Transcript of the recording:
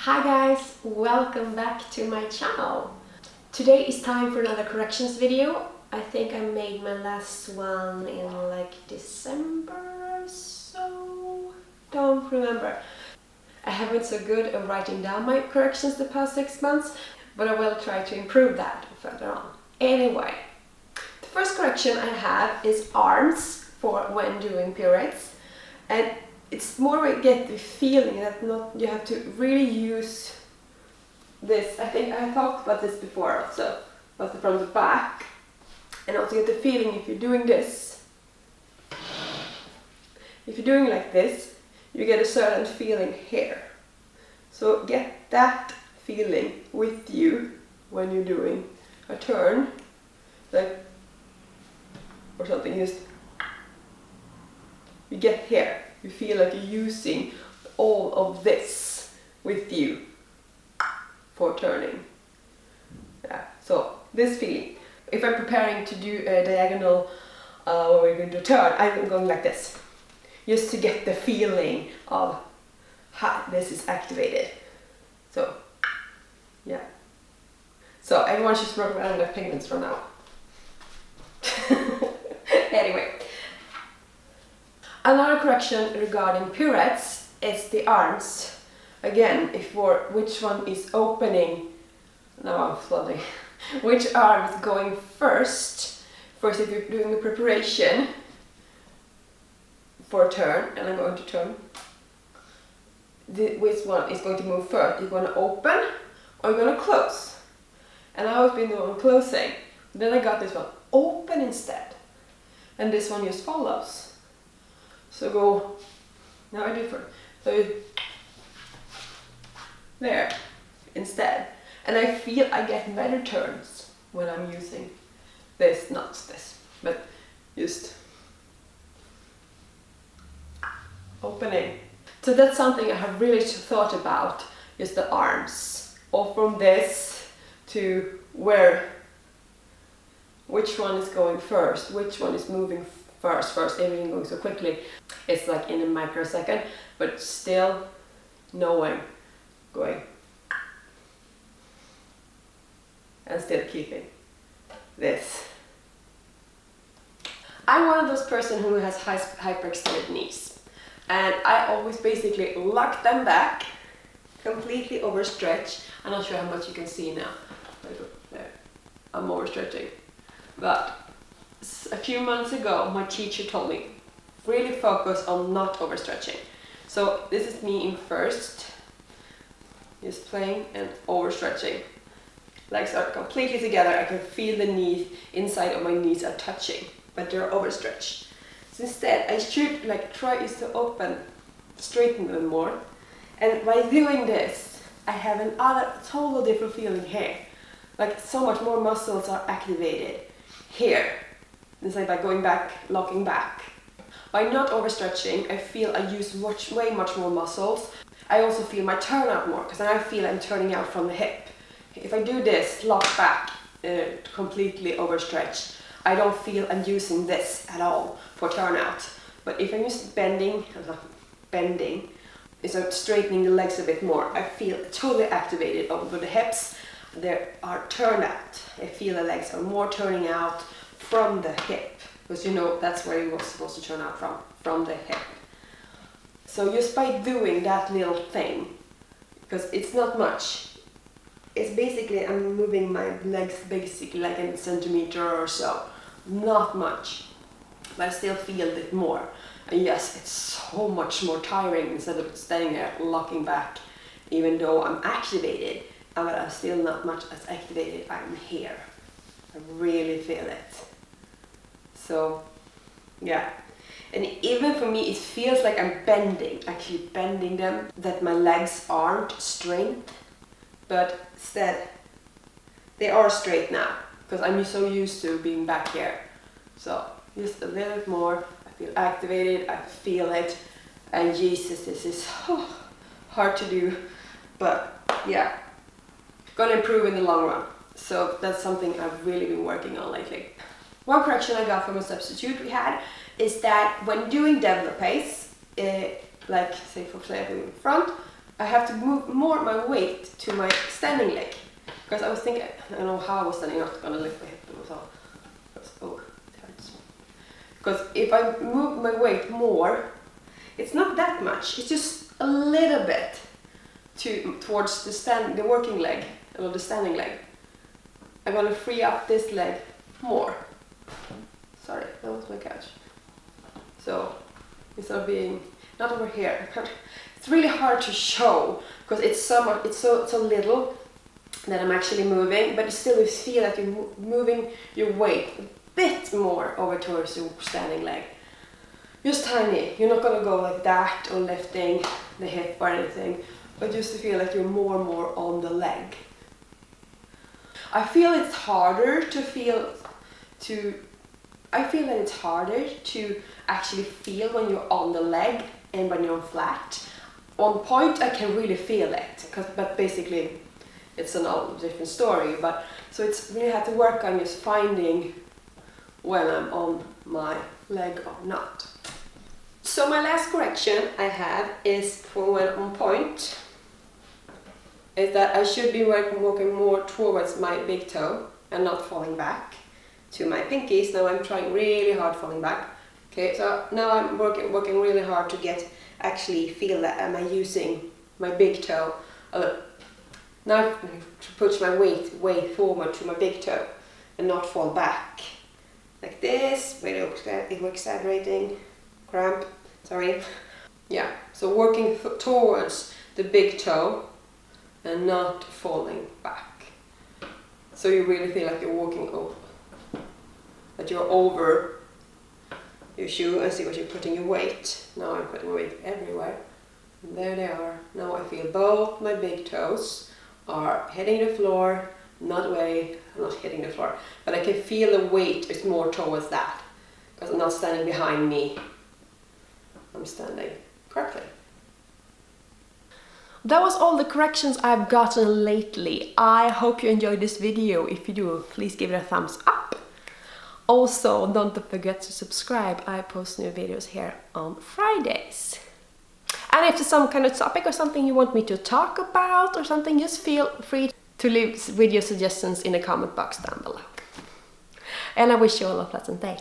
Hi guys, welcome back to my channel. Today is time for another corrections video. I think I made my last one in like December or so. Don't remember. I haven't been so good at writing down my corrections the past 6 months, but I will try to improve that further on. Anyway, the first correction I have is arms for when doing pirouettes. And it's more to get the feeling that you have to really use this. I think I talked about this before also, but from the back, and also get the feeling if you're doing this. If you're doing like this, you get a certain feeling here. So get that feeling with you when you're doing a turn, like or something. Just you get here. You feel like you're using all of this with you for turning. Yeah. So this feeling. If I'm preparing to do a diagonal where we're going to turn, I'm going like this, just to get the feeling of how this is activated. So yeah. So everyone should work around their pigments from now. Anyway. Another correction regarding pirouettes is the arms. Again, which one is opening? Now I'm floating. Which arm is going first? First, if you're doing the preparation for a turn, and I'm going to turn. Which one is going to move first? You're going to open or you're going to close? And I always been the one closing. Then I got this one open instead, and this one just follows. So go, now I do it so there instead, and I feel I get better turns when I'm using this, not this, but just opening. So that's something I have really thought about, just the arms, or from this to which one is going first, which one is moving first, everything going so quickly. It's like in a microsecond, but still knowing, going, and still keeping this. I'm one of those person who has hyperextended knees, and I always basically lock them back, completely overstretch. I'm not sure how much you can see now. There. I'm overstretching, but a few months ago, my teacher told me, really focus on not overstretching. So this is me in first, just playing and overstretching. Legs are completely together. I can feel the knees, inside of my knees are touching, but they're overstretched. So instead, I should try is to straighten them more. And by doing this, I have another total different feeling here. Like so much more muscles are activated here. It's like by going back, locking back. By not overstretching, I feel I use way much more muscles. I also feel my turnout more, because then I feel I'm turning out from the hip. If I do this, lock back, completely overstretch, I don't feel I'm using this at all for turnout. But if I'm just bending, so straightening the legs a bit more, I feel totally activated over the hips. There are turnout. I feel the legs are more turning out from the hip, because that's where you're supposed to turn out from the hip. So just by doing that little thing, because it's not much, it's basically I'm moving my legs basically like a centimeter or so, not much, but I still feel it more. And yes, it's so much more tiring instead of standing there locking back, even though I'm activated, but I'm still not much as activated. I'm here. I really feel it. So, yeah. And even for me, it feels like I'm actually bending them, that my legs aren't straight, but instead, they are straight now, because I'm so used to being back here. So, just a little bit more, I feel activated, I feel it, and Jesus, this is hard to do, but yeah, gonna improve in the long run. So that's something I've really been working on lately. One correction I got from a substitute we had is that when doing développés, like say for example in front, I have to move more my weight to my standing leg. Because I was thinking, I don't know how I was standing, not gonna lift my hip, oh, it hurts. Because if I move my weight more, it's not that much, it's just a little bit towards the working leg, or the standing leg. I'm gonna free up this leg more. Sorry, that was my couch. So, instead of being, not over here, it's really hard to show, because it's so little that I'm actually moving, but you still feel that you're moving your weight a bit more over towards your standing leg. Just tiny. You're not gonna go like that or lifting the hip or anything, but just to feel like you're more and more on the leg. I feel it's harder I feel that it's harder to actually feel when you're on the leg and when you're flat. On point I can really feel it, but basically it's an all different story. But so it's really have to work on just finding when I'm on my leg or not. So my last correction I have is for when on point, is that I should be walking more towards my big toe and not falling back to my pinkies. Now I'm trying really hard falling back. Okay, so now I'm working really hard to actually feel that am I using my big toe. Now to push my weight way forward to my big toe and not fall back. Like this, wait, we're exaggerating, cramp, sorry. Yeah, so working towards the big toe and not falling back. So you really feel like you're walking over, that you're over your shoe and see what you're putting your weight. Now I'm putting my weight everywhere. And there they are. Now I feel both my big toes are hitting the floor, not hitting the floor, but I can feel the weight is more towards that, because I'm not standing behind me. I'm standing correctly. That was all the corrections I've gotten lately. I hope you enjoyed this video. If you do, please give it a thumbs up. Also, don't forget to subscribe. I post new videos here on Fridays. And if there's some kind of topic or something you want me to talk about or something, just feel free to leave video suggestions in the comment box down below. And I wish you all a pleasant day.